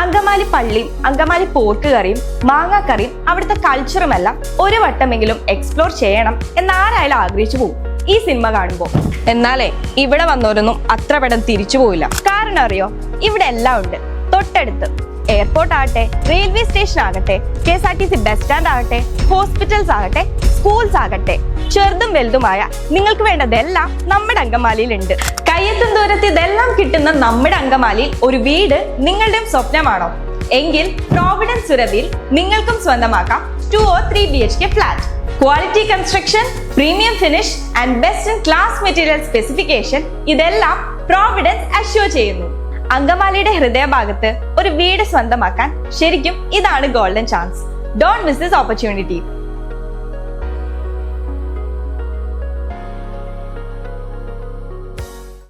അങ്കമാലി പള്ളിയും അങ്കമാലി പോർക്ക് കറിയും മാങ്ങാക്കറിയും അവിടുത്തെ കൾച്ചറും എല്ലാം ഒരു വട്ടമെങ്കിലും എക്സ്പ്ലോർ ചെയ്യണം എന്നാരായാലും ആഗ്രഹിച്ചു പോകും ഈ സിനിമ കാണുമ്പോൾ. എന്നാലേ ഇവിടെ വന്നവരൊന്നും അത്ര പെട്ടെന്ന് തിരിച്ചു പോയില്ല. കാരണം അറിയോ, ഇവിടെ എല്ലാം ഉണ്ട് തൊട്ടടുത്ത്. എയർപോർട്ട് ആകട്ടെ, റെയിൽവേ സ്റ്റേഷൻ ആകട്ടെ, KSRTC ബസ് സ്റ്റാൻഡ് ആകട്ടെ, ഹോസ്പിറ്റൽസ് ആകട്ടെ, സ്കൂൾസ് ആകട്ടെ, ചെറുതും വലുതുമായ നിങ്ങൾക്ക് വേണ്ടതെല്ലാം നമ്മുടെ അങ്കമാലിയിലുണ്ട്. കയ്യെത്തും ദൂരത്ത് ഇതെല്ലാം കിട്ടുന്ന നമ്മുടെ അങ്കമാലിയിൽ ഒരു വീട് നിങ്ങളുടെയും സ്വപ്നമാണോ? എങ്കിൽ പ്രോവിഡൻസ് സുരഭിയിൽ നിങ്ങൾക്കും സ്വന്തമാക്കാം 2 or 3 BHK flat. Quality construction, premium finish and best in class material specification ഇതെല്ലാം പ്രോവിഡൻസ് അഷ്യൂർ ചെയ്യുന്നു. അങ്കമാലിയുടെ ഹൃദയഭാഗത്ത് ഒരു വീട് സ്വന്തമാക്കാൻ ശരിക്കും ഇതാണ് golden chance. Don't miss this opportunity.